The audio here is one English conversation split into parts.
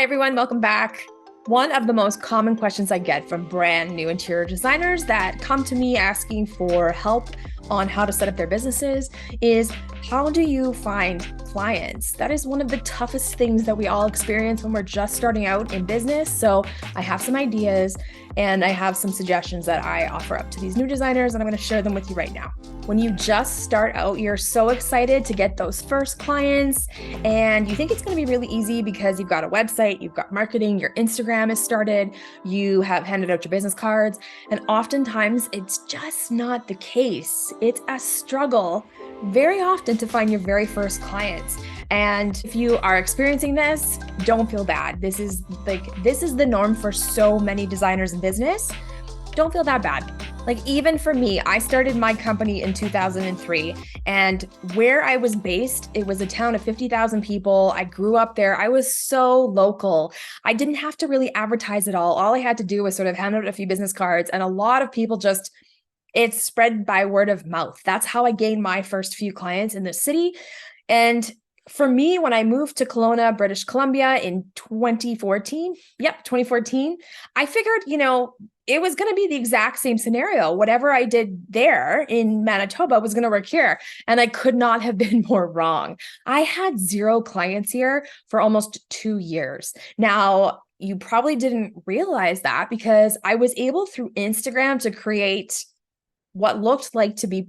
everyone, welcome back. One of the most common questions I get from brand new interior designers that come to me asking for help on how to set up their businesses is, how do you find clients? That is one of the toughest things that we all experience when we're just starting out in business. So I have some ideas and I have some suggestions that I offer up to these new designers, and I'm going to share them with you right now. When you just start out, you're so excited to get those first clients, and you think it's going to be really easy because you've got a website, you've got marketing, your Instagram is started, you have handed out your business cards, and oftentimes it's just not the case. It's a struggle very often to find your very first clients. And if you are experiencing this, don't feel bad. This is the norm for so many designers in business. Don't feel that bad. Like, even for me, I started my company in 2003, and where I was based, it was a town of 50,000 people. I grew up there. I was so local. I didn't have to really advertise at all. All I had to do was sort of hand out a few business cards, and a lot of people it's spread by word of mouth. That's how I gained my first few clients in the city. And for me, when I moved to Kelowna, British Columbia in 2014, I figured, it was going to be the exact same scenario. Whatever I did there in Manitoba was going to work here. And I could not have been more wrong. I had 0 clients here for almost 2 years. Now, you probably didn't realize that because I was able through Instagram to create what looked like to be,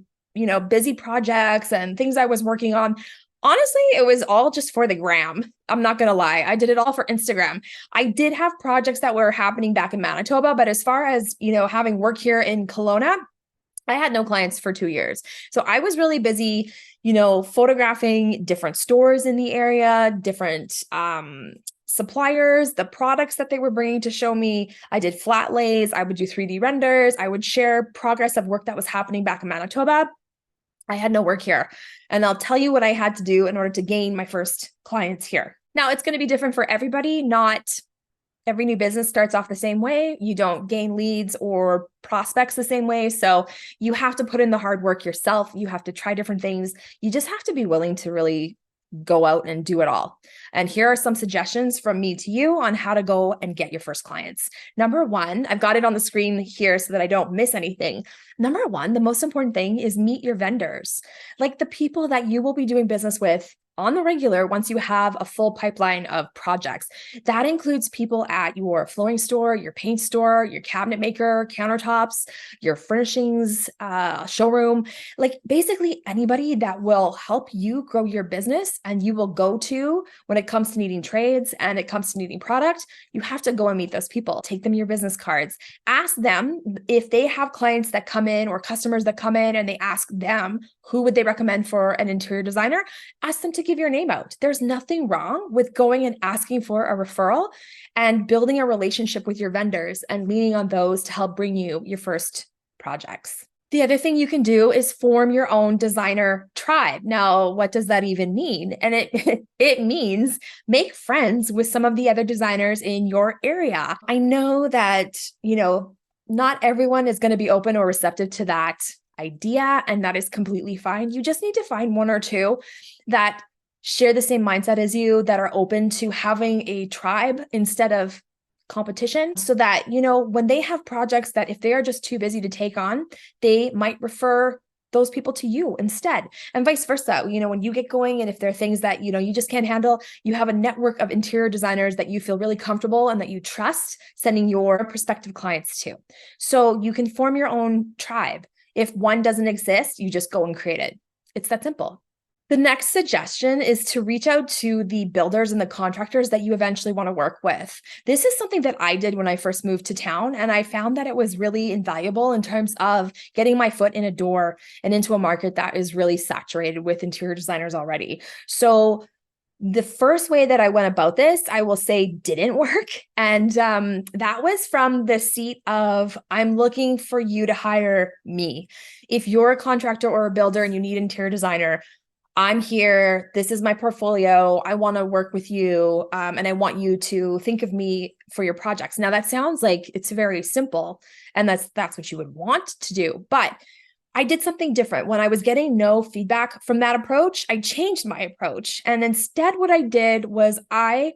busy projects and things I was working on. Honestly, it was all just for the gram. I'm not going to lie. I did it all for Instagram. I did have projects that were happening back in Manitoba, but as far as, having work here in Kelowna, I had no clients for 2 years. So I was really busy, photographing different stores in the area, different suppliers, the products that they were bringing to show me. I did flat lays. I would do 3D renders. I would share progress of work that was happening back in Manitoba. I had no work here. And I'll tell you what I had to do in order to gain my first clients here. Now, it's going to be different for everybody. Not every new business starts off the same way. You don't gain leads or prospects the same way. So you have to put in the hard work yourself. You have to try different things. You just have to be willing to really go out and do it all. And here are some suggestions from me to you on how to go and get your first clients. Number one, I've got it on the screen here so that I don't miss anything. Number one, the most important thing is meet your vendors, like the people that you will be doing business with on the regular once you have a full pipeline of projects. That includes people at your flooring store, your paint store, your cabinet maker, countertops, your furnishings, showroom, like basically anybody that will help you grow your business and you will go to when it comes to needing trades and it comes to needing product. You have to go and meet those people. Take them your business cards. Ask them if they have clients that come in or customers that come in and they ask them, who would they recommend for an interior designer? Ask them to give your name out. There's nothing wrong with going and asking for a referral and building a relationship with your vendors and leaning on those to help bring you your first projects. The other thing you can do is form your own designer tribe. Now, what does that even mean? And it means make friends with some of the other designers in your area. I know that, not everyone is going to be open or receptive to that idea, and that is completely fine. You just need to find one or two that share the same mindset as you, that are open to having a tribe instead of competition, so that, when they have projects that if they are just too busy to take on, they might refer those people to you instead, and vice versa. When you get going and if there are things that, you just can't handle, you have a network of interior designers that you feel really comfortable and that you trust sending your prospective clients to. So you can form your own tribe. If one doesn't exist, you just go and create it. It's that simple. The next suggestion is to reach out to the builders and the contractors that you eventually want to work with. This is something that I did when I first moved to town, and I found that it was really invaluable in terms of getting my foot in a door and into a market that is really saturated with interior designers already. So the first way that I went about this, I will say, didn't work. And that was from the seat of, I'm looking for you to hire me. If you're a contractor or a builder and you need an interior designer, I'm here. This is my portfolio. I want to work with you. And I want you to think of me for your projects. Now, that sounds like it's very simple, and that's what you would want to do. But I did something different. When I was getting no feedback from that approach, I changed my approach. And instead, what I did was I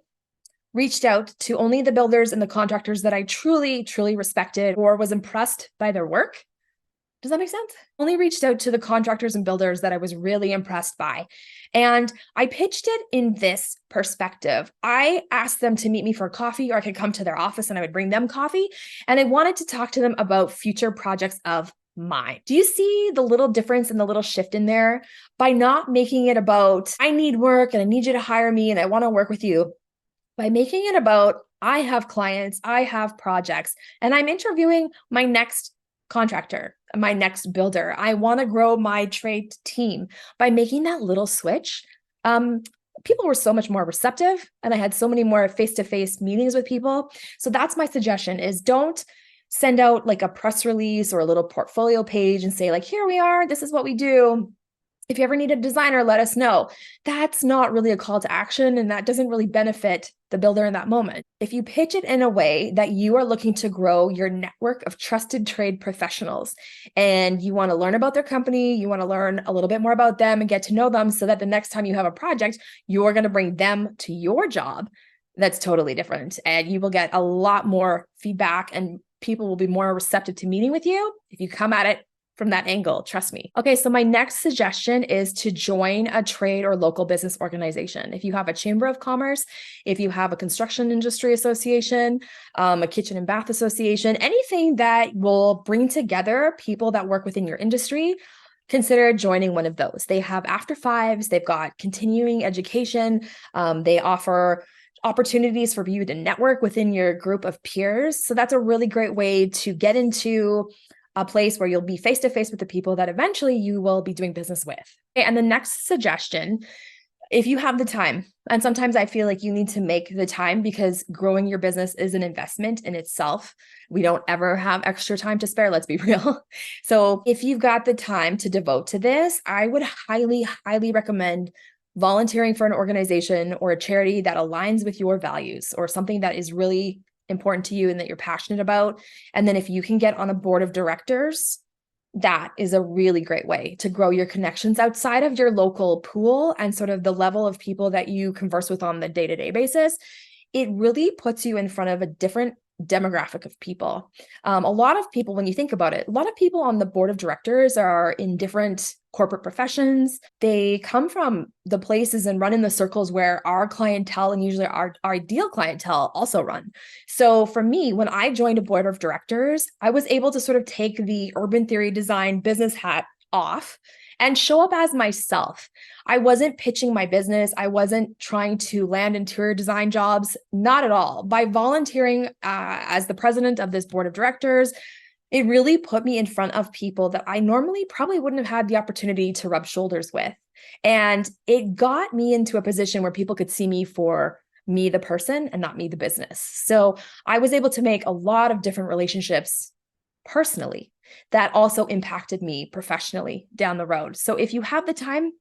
reached out to only the builders and the contractors that I truly, truly respected or was impressed by their work. Does that make sense? Only reached out to the contractors and builders that I was really impressed by. And I pitched it in this perspective. I asked them to meet me for coffee, or I could come to their office and I would bring them coffee. And I wanted to talk to them about future projects of mine. Do you see the little difference and the little shift in there? By not making it about, I need work and I need you to hire me and I want to work with you. By making it about, I have clients, I have projects, and I'm interviewing my next contractor, my next builder. I want to grow my trade team. By making that little switch, people were so much more receptive, and I had so many more face-to-face meetings with people. So that's my suggestion: is don't send out like a press release or a little portfolio page and say like, here we are, this is what we do. If you ever need a designer, let us know. That's not really a call to action, and that doesn't really benefit the builder in that moment. If you pitch it in a way that you are looking to grow your network of trusted trade professionals and you want to learn about their company, you want to learn a little bit more about them and get to know them so that the next time you have a project, you're going to bring them to your job, that's totally different. And you will get a lot more feedback and people will be more receptive to meeting with you if you come at it from that angle, trust me. Okay, so my next suggestion is to join a trade or local business organization. If you have a chamber of commerce, if you have a construction industry association, a kitchen and bath association, anything that will bring together people that work within your industry, consider joining one of those. They have after fives, they've got continuing education, they offer opportunities for you to network within your group of peers. So that's a really great way to get into a place where you'll be face-to-face with the people that eventually you will be doing business with. Okay, and the next suggestion, if you have the time, and sometimes I feel like you need to make the time because growing your business is an investment in itself. We don't ever have extra time to spare, let's be real. So if you've got the time to devote to this, I would highly, highly recommend volunteering for an organization or a charity that aligns with your values or something that is really important to you and that you're passionate about. And then if you can get on a board of directors, that is a really great way to grow your connections outside of your local pool and sort of the level of people that you converse with on the day-to-day basis. It really puts you in front of a different demographic of people. A lot of people, when you think about it, a lot of people on the board of directors are in different corporate professions. They come from the places and run in the circles where our clientele and usually our ideal clientele also run. So for me, when I joined a board of directors, I was able to sort of take the urban theory design business hat off and show up as myself. I wasn't pitching my business. I wasn't trying to land interior design jobs, not at all. By volunteering as the president of this board of directors, it really put me in front of people that I normally probably wouldn't have had the opportunity to rub shoulders with. And it got me into a position where people could see me for me, the person, and not me, the business. So I was able to make a lot of different relationships personally that also impacted me professionally down the road. So if you have the time,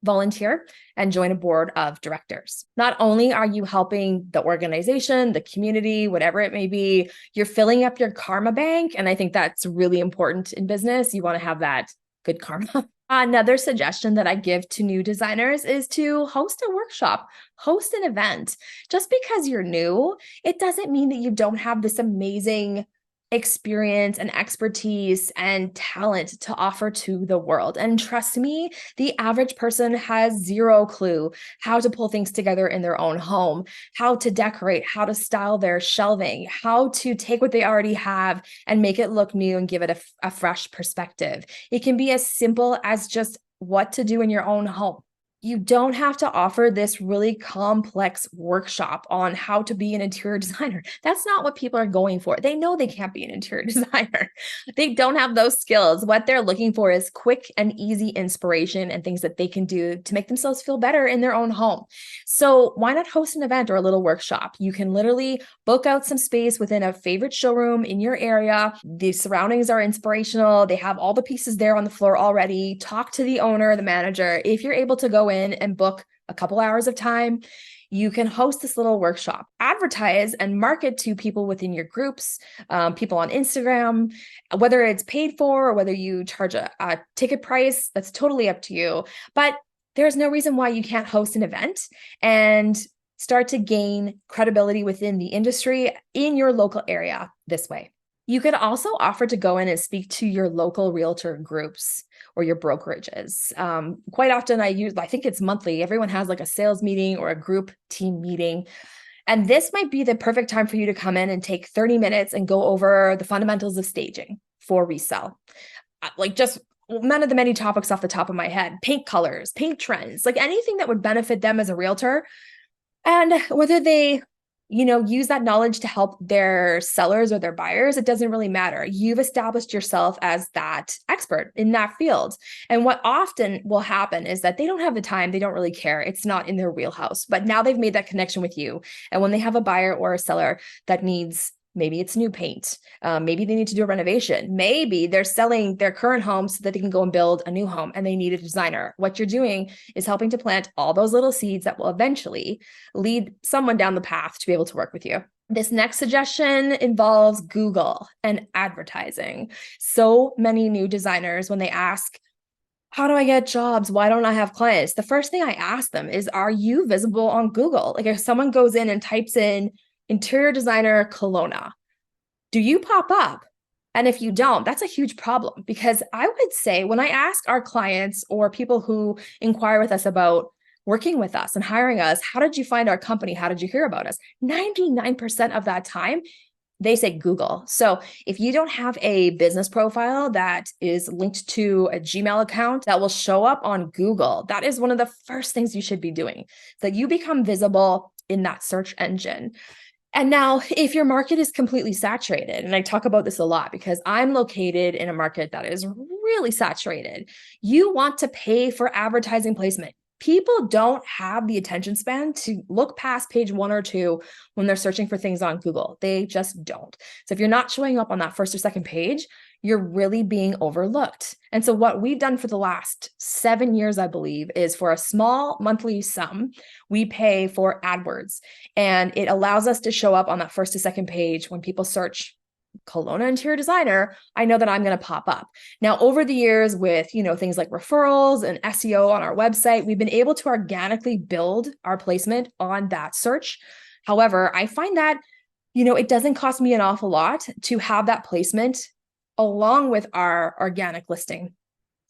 volunteer and join a board of directors. Not only are you helping the organization, the community, whatever it may be, you're filling up your karma bank. And I think that's really important in business. You want to have that good karma. Another suggestion that I give to new designers is to host a workshop, host an event. Just because you're new, it doesn't mean that you don't have this amazing experience and expertise and talent to offer to the world. And trust me, the average person has zero clue how to pull things together in their own home, how to decorate, how to style their shelving, how to take what they already have and make it look new and give it a fresh perspective. It can be as simple as just what to do in your own home. You don't have to offer this really complex workshop on how to be an interior designer. That's not what people are going for. They know they can't be an interior designer. They don't have those skills. What they're looking for is quick and easy inspiration and things that they can do to make themselves feel better in their own home. So why not host an event or a little workshop? You can literally book out some space within a favorite showroom in your area. The surroundings are inspirational. They have all the pieces there on the floor already. Talk to the owner, the manager. If you're able to go in and book a couple hours of time, you can host this little workshop, advertise and market to people within your groups, people on Instagram, whether it's paid for or whether you charge a ticket price, that's totally up to you. But there's no reason why you can't host an event and start to gain credibility within the industry in your local area this way. You could also offer to go in and speak to your local realtor groups or your brokerages. Quite often I think it's monthly. Everyone has like a sales meeting or a group team meeting. And this might be the perfect time for you to come in and take 30 minutes and go over the fundamentals of staging for resale. Like just none of the many topics off the top of my head, paint colors, paint trends, like anything that would benefit them as a realtor. And whether they, use that knowledge to help their sellers or their buyers, it doesn't really matter. You've established yourself as that expert in that field. And what often will happen is that they don't have the time, they don't really care. It's not in their wheelhouse, but now they've made that connection with you. And when they have a buyer or a seller that needs, maybe it's new paint. Maybe they need to do a renovation. Maybe they're selling their current home so that they can go and build a new home and they need a designer. What you're doing is helping to plant all those little seeds that will eventually lead someone down the path to be able to work with you. This next suggestion involves Google and advertising. So many new designers, when they ask, how do I get jobs? Why don't I have clients? The first thing I ask them is, are you visible on Google? Like if someone goes in and types in interior designer Kelowna, do you pop up? And if you don't, that's a huge problem, because I would say when I ask our clients or people who inquire with us about working with us and hiring us, how did you find our company? How did you hear about us? 99% of that time, they say Google. So if you don't have a business profile that is linked to a Gmail account that will show up on Google, that is one of the first things you should be doing, so that you become visible in that search engine. And now, if your market is completely saturated, and I talk about this a lot because I'm located in a market that is really saturated, you want to pay for advertising placement. People don't have the attention span to look past page 1 or 2 when they're searching for things on Google. They just don't. So if you're not showing up on that first or second page, you're really being overlooked. And so what we've done for the last 7 years, I believe, is for a small monthly sum, we pay for AdWords. And it allows us to show up on that first to second page when people search Kelowna interior designer. I know that I'm going to pop up. Now, over the years with, things like referrals and SEO on our website, we've been able to organically build our placement on that search. However, I find that, it doesn't cost me an awful lot to have that placement along with our organic listing,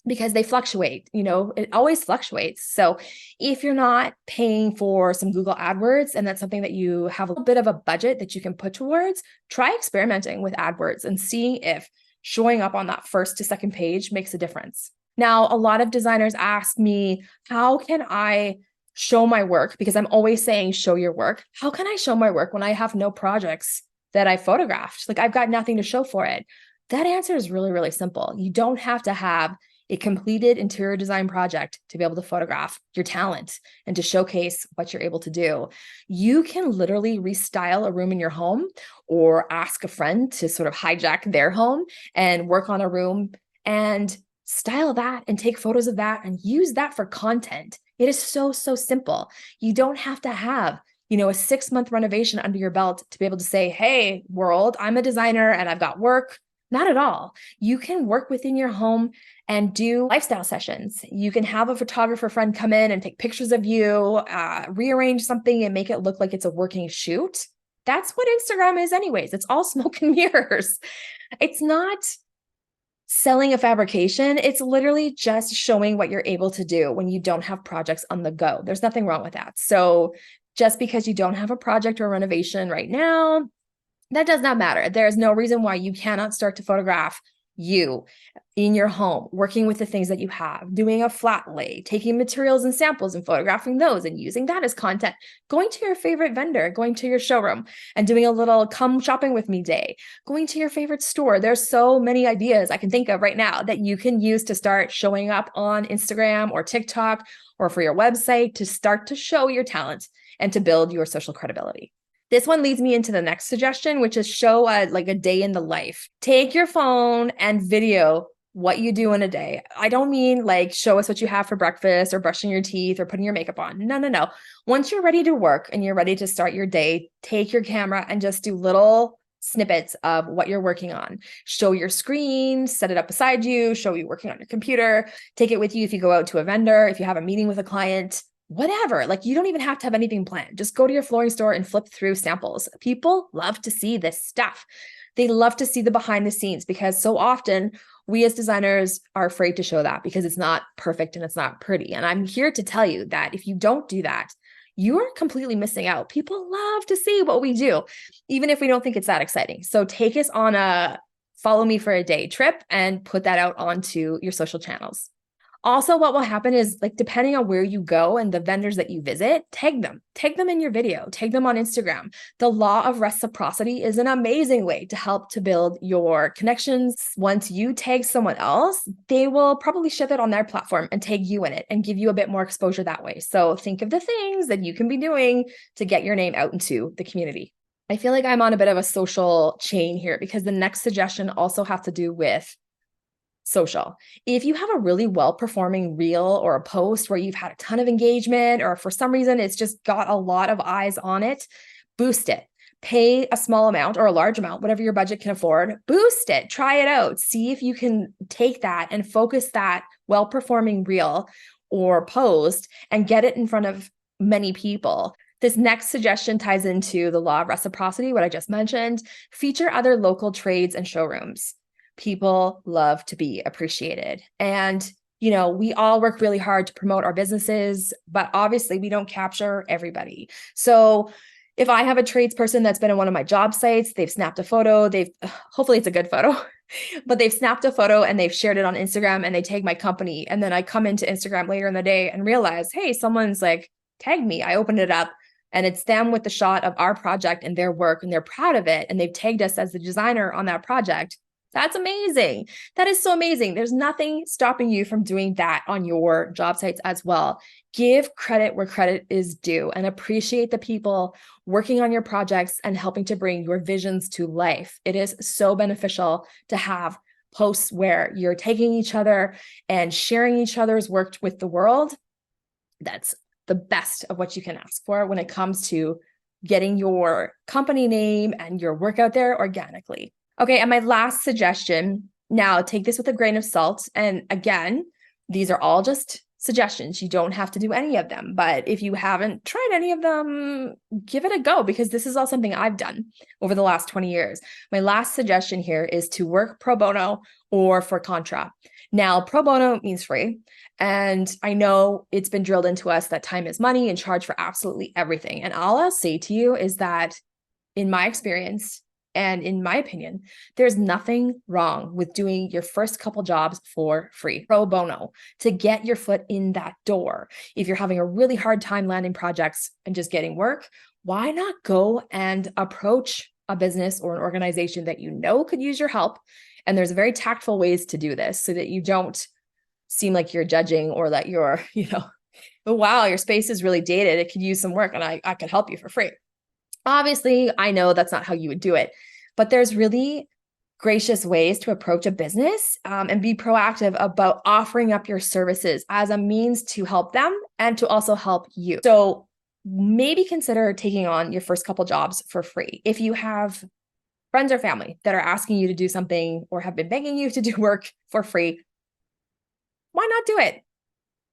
because they fluctuate, it always fluctuates. So if you're not paying for some Google AdWords and that's something that you have a little bit of a budget that you can put towards, try experimenting with AdWords and seeing if showing up on that first to second page makes a difference. Now, a lot of designers ask me, how can I show my work? Because I'm always saying, show your work. How can I show my work when I have no projects that I photographed? Like I've got nothing to show for it. That answer is really, really simple. You don't have to have a completed interior design project to be able to photograph your talent and to showcase what you're able to do. You can literally restyle a room in your home or ask a friend to sort of hijack their home and work on a room and style that and take photos of that and use that for content. It is so, so simple. You don't have to have a 6-month renovation under your belt to be able to say, hey, world, I'm a designer and I've got work. Not at all. You can work within your home and do lifestyle sessions. You can have a photographer friend come in and take pictures of you, rearrange something and make it look like it's a working shoot. That's what Instagram is anyways. It's all smoke and mirrors. It's not selling a fabrication. It's literally just showing what you're able to do when you don't have projects on the go. There's nothing wrong with that. So just because you don't have a project or a renovation right now, that does not matter. There is no reason why you cannot start to photograph you in your home, working with the things that you have, doing a flat lay, taking materials and samples and photographing those and using that as content, going to your favorite vendor, going to your showroom and doing a little come shopping with me day, going to your favorite store. There's so many ideas I can think of right now that you can use to start showing up on Instagram or TikTok or for your website to start to show your talent and to build your social credibility. This one leads me into the next suggestion, which is show like a day in the life. Take your phone and video what you do in a day. I don't mean like show us what you have for breakfast or brushing your teeth or putting your makeup on. No, no, no. Once you're ready to work and you're ready to start your day, take your camera and just do little snippets of what you're working on. Show your screen, set it up beside you, show you working on your computer, take it with you if you go out to a vendor, if you have a meeting with a client. whatever. Like, you don't even have to have anything planned. Just go to your flooring store and flip through samples. People love to see this stuff. They love to see the behind the scenes, because so often we as designers are afraid to show that because it's not perfect and it's not pretty. And I'm here to tell you that if you don't do that, you are completely missing out. People love to see what we do, even if we don't think it's that exciting. So take us on a follow me for a day trip and put that out onto your social channels. Also, what will happen is, like, depending on where you go and the vendors that you visit, tag them in your video, tag them on Instagram. The law of reciprocity is an amazing way to help to build your connections. Once you tag someone else, they will probably share that on their platform and tag you in it and give you a bit more exposure that way. So think of the things that you can be doing to get your name out into the community. I feel like I'm on a bit of a social chain here, because the next suggestion also has to do with social. If you have a really well-performing reel or a post where you've had a ton of engagement, or for some reason it's just got a lot of eyes on it, boost it. Pay a small amount or a large amount, whatever your budget can afford, boost it, try it out. See if you can take that and focus that well-performing reel or post and get it in front of many people. This next suggestion ties into the law of reciprocity, what I just mentioned. Feature other local trades and showrooms. People love to be appreciated. And, we all work really hard to promote our businesses, but obviously we don't capture everybody. So if I have a tradesperson that's been on one of my job sites, they've snapped a photo, hopefully it's a good photo, but they've snapped a photo and they've shared it on Instagram and they tag my company. And then I come into Instagram later in the day and realize, hey, someone's like tagged me. I opened it up and it's them with the shot of our project and their work, and they're proud of it. And they've tagged us as the designer on that project. That's amazing. That is so amazing. There's nothing stopping you from doing that on your job sites as well. Give credit where credit is due and appreciate the people working on your projects and helping to bring your visions to life. It is so beneficial to have posts where you're taking each other and sharing each other's work with the world. That's the best of what you can ask for when it comes to getting your company name and your work out there organically. Okay, and my last suggestion, now take this with a grain of salt. And again, these are all just suggestions. You don't have to do any of them. But if you haven't tried any of them, give it a go, because this is all something I've done over the last 20 years. My last suggestion here is to work pro bono or for contra. Now, pro bono means free. And I know it's been drilled into us that time is money and charge for absolutely everything. And all I'll say to you is that in my experience, and in my opinion, there's nothing wrong with doing your first couple jobs for free, pro bono, to get your foot in that door. If you're having a really hard time landing projects and just getting work, why not go and approach a business or an organization that you know could use your help? And there's very tactful ways to do this so that you don't seem like you're judging, or that you're, oh, wow, your space is really dated. It could use some work and I could help you for free. Obviously, I know that's not how you would do it, but there's really gracious ways to approach a business and be proactive about offering up your services as a means to help them and to also help you. So maybe consider taking on your first couple jobs for free. If you have friends or family that are asking you to do something or have been begging you to do work for free, why not do it?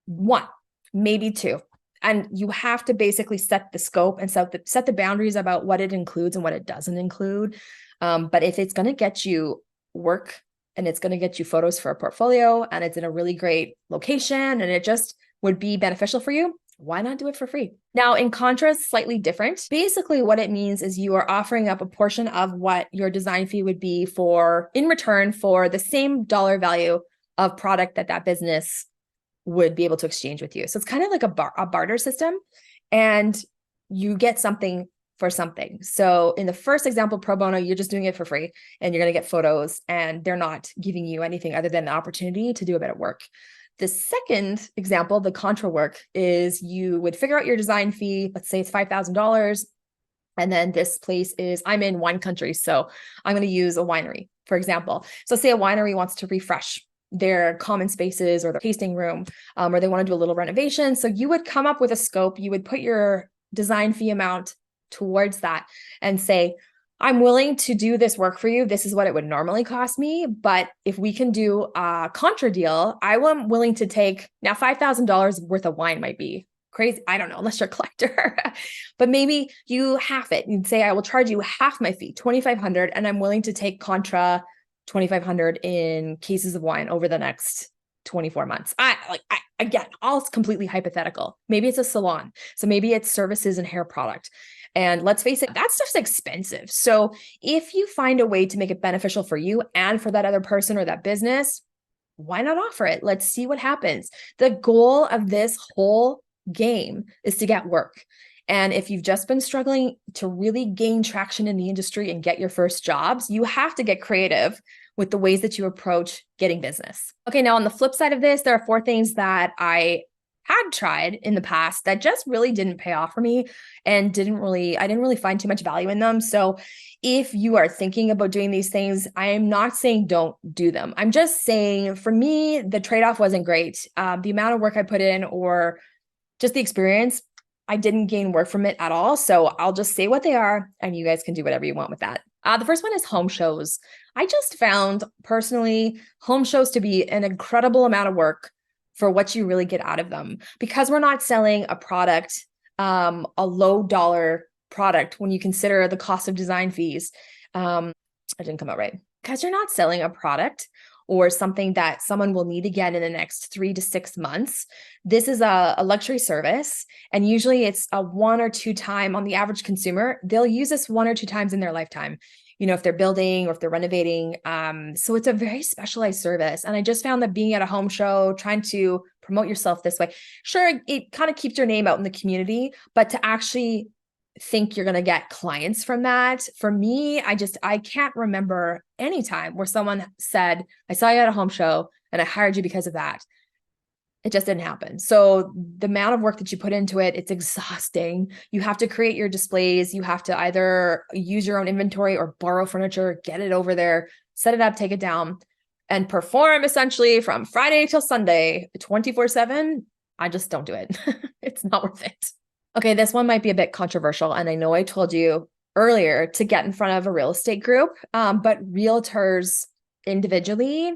One, maybe two. And you have to basically set the scope and set the boundaries about what it includes and what it doesn't include. But if it's going to get you work and it's going to get you photos for a portfolio and it's in a really great location and it just would be beneficial for you, why not do it for free? Now, in contrast, slightly different. Basically, what it means is you are offering up a portion of what your design fee would be in return for the same dollar value of product that business would be able to exchange with you. So it's kind of like a barter system, and you get something for something. So in the first example, pro bono, you're just doing it for free and you're going to get photos, and they're not giving you anything other than the opportunity to do a bit of work. The second example, the contra work, is you would figure out your design fee. Let's say it's $5,000. And then this place I'm in wine country, so I'm going to use a winery, for example. So say a winery wants to refresh their common spaces or their tasting room, or they want to do a little renovation. So you would come up with a scope, you would put your design fee amount towards that and say, I'm willing to do this work for you. This is what it would normally cost me. But if we can do a contra deal, I am willing to take, now $5,000 worth of wine might be crazy. I don't know, unless you're a collector, but maybe you half it. You'd say, I will charge you half my fee, 2,500, and I'm willing to take contra 2,500 in cases of wine over the next 24 months. Again, all completely hypothetical. Maybe it's a salon. So maybe it's services and hair product. And let's face it, that stuff's expensive. So if you find a way to make it beneficial for you and for that other person or that business, why not offer it? Let's see what happens. The goal of this whole game is to get work. And if you've just been struggling to really gain traction in the industry and get your first jobs, you have to get creative with the ways that you approach getting business. Okay, now on the flip side of this, there are 4 things that I had tried in the past that just really didn't pay off for me and I didn't really find too much value in them. So if you are thinking about doing these things, I am not saying don't do them. I'm just saying for me, the trade-off wasn't great. The amount of work I put in or just the experience, I didn't gain work from it at all. So I'll just say what they are and you guys can do whatever you want with that. The first one is home shows. I just found personally home shows to be an incredible amount of work for what you really get out of them, because we're not selling a product, a low dollar product when you consider the cost of design fees. It didn't come out right. Because you're not selling a product or something that someone will need again in the next 3 to 6 months. This is a luxury service. And usually it's a 1 or 2 time on the average consumer. They'll use this 1 or 2 times in their lifetime, if they're building or if they're renovating. So it's a very specialized service. And I just found that being at a home show, trying to promote yourself this way, sure, it kind of keeps your name out in the community, but to actually think you're going to get clients from that. For me, I can't remember any time where someone said, I saw you at a home show and I hired you because of that. It just didn't happen. So the amount of work that you put into it, it's exhausting. You have to create your displays. You have to either use your own inventory or borrow furniture, get it over there, set it up, take it down, and perform essentially from Friday till Sunday, 24/7. I just don't do it. It's not worth it. Okay, this one might be a bit controversial. And I know I told you earlier to get in front of a real estate group, but realtors individually,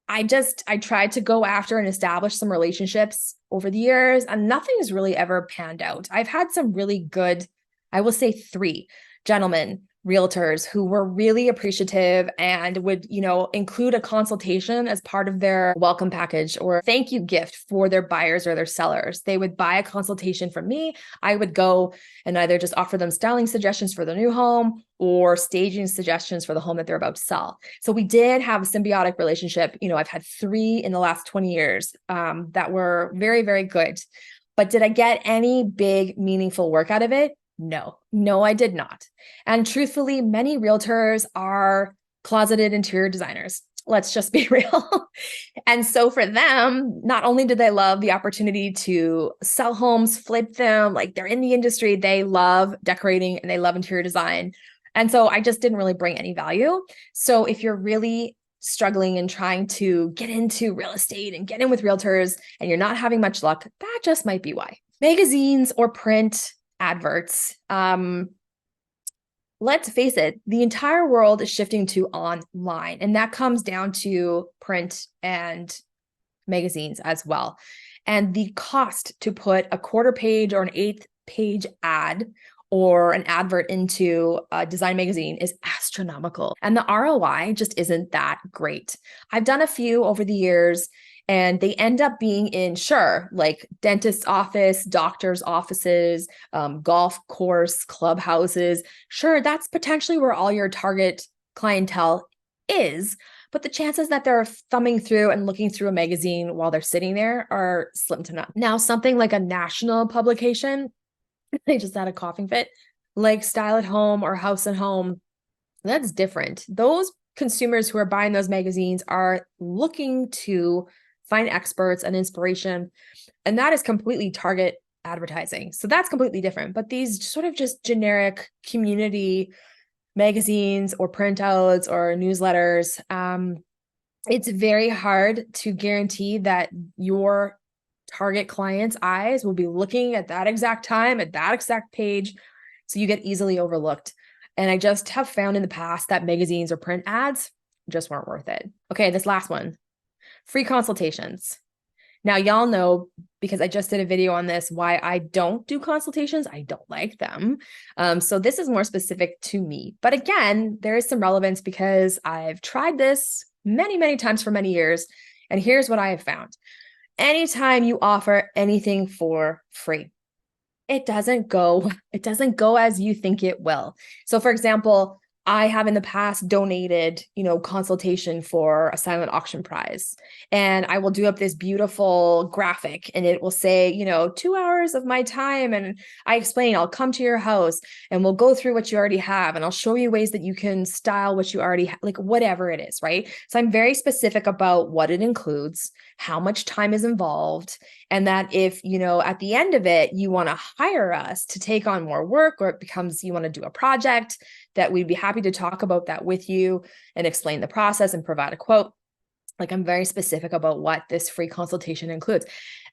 I tried to go after and establish some relationships over the years, and nothing's really ever panned out. I've had some really good, I will say 3 gentlemen realtors who were really appreciative and would, include a consultation as part of their welcome package or thank you gift for their buyers or their sellers. They would buy a consultation from me. I would go and either just offer them styling suggestions for their new home or staging suggestions for the home that they're about to sell. So we did have a symbiotic relationship. I've had 3 in the last 20 years that were very, very good. But did I get any big, meaningful work out of it? No, I did not. And truthfully, many realtors are closeted interior designers. Let's just be real. And so for them, not only did they love the opportunity to sell homes, flip them, like they're in the industry, they love decorating and they love interior design. And so I just didn't really bring any value. So if you're really struggling and trying to get into real estate and get in with realtors and you're not having much luck, that just might be why. Magazines or print adverts. Let's face it, the entire world is shifting to online, and that comes down to print and magazines as well. And the cost to put a 1/4 page or an 1/8 page ad or an advert into a design magazine is astronomical. And the ROI just isn't that great. I've done a few over the years, and they end up being in, sure, like dentist's office, doctor's offices, golf course, clubhouses. Sure, that's potentially where all your target clientele is. But the chances that they're thumbing through and looking through a magazine while they're sitting there are slim to none. Now, something like a national publication, they just had a coughing fit, like Style at Home or House at Home, that's different. Those consumers who are buying those magazines are looking to find experts and inspiration, and that is completely target advertising. So that's completely different. But these sort of just generic community magazines or printouts or newsletters, it's very hard to guarantee that your target client's eyes will be looking at that exact time, at that exact page. So you get easily overlooked. And I just have found in the past that magazines or print ads just weren't worth it. Okay, this last one. Free consultations. Now, y'all know, because I just did a video on this, why I don't do consultations. I don't like them. So this is more specific to me. But again, there is some relevance because I've tried this many, many times for many years. And here's what I have found. Anytime you offer anything for free, it doesn't go as you think it will. So for example, I have in the past donated, consultation for a silent auction prize. And I will do up this beautiful graphic and it will say, 2 hours of my time. And I explain, I'll come to your house and we'll go through what you already have. And I'll show you ways that you can style what you already have, like whatever it is, right? So I'm very specific about what it includes, how much time is involved, and that if, at the end of it, you want to hire us to take on more work, or it becomes you want to do a project, that we'd be happy to talk about that with you and explain the process and provide a quote. Like I'm very specific about what this free consultation includes.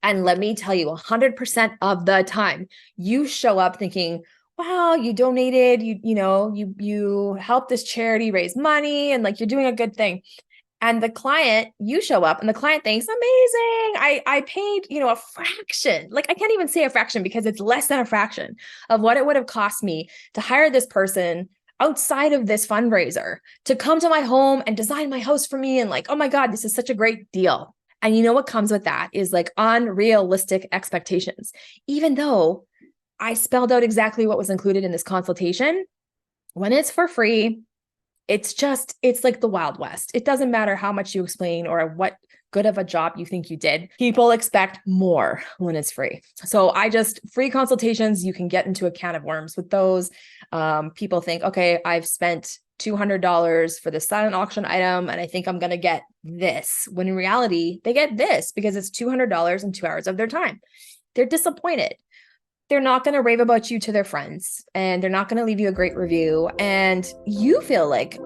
And let me tell you, 100% of the time, you show up thinking, wow, you donated, you helped this charity raise money and like you're doing a good thing. And the client, you show up and the client thinks, amazing. I paid, a fraction. Like I can't even say a fraction because it's less than a fraction of what it would have cost me to hire this person outside of this fundraiser to come to my home and design my house for me. And like, oh my God, this is such a great deal. And you know what comes with that is like unrealistic expectations. Even though I spelled out exactly what was included in this consultation, when it's for free, it's like the Wild West. It doesn't matter how much you explain or what good of a job you think you did. People expect more when it's free. So free consultations, you can get into a can of worms with those. People think, okay, I've spent $200 for the silent auction item and I think I'm going to get this. When in reality, they get this because it's $200 and 2 hours of their time. They're disappointed. They're not going to rave about you to their friends and they're not going to leave you a great review. And you feel like,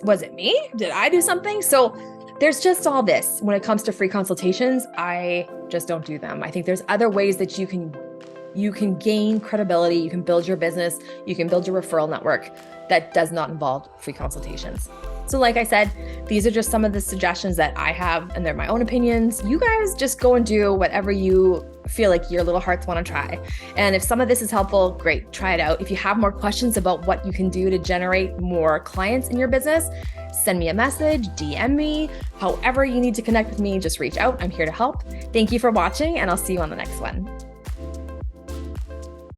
was it me? Did I do something? So there's just all this. When it comes to free consultations, I just don't do them. I think there's other ways that you can gain credibility, you can build your business, you can build your referral network that does not involve free consultations. So like I said, these are just some of the suggestions that I have, and they're my own opinions. You guys just go and do whatever you feel like your little hearts want to try. And if some of this is helpful, great, try it out. If you have more questions about what you can do to generate more clients in your business, send me a message, DM me, however you need to connect with me, just reach out. I'm here to help. Thank you for watching, and I'll see you on the next one.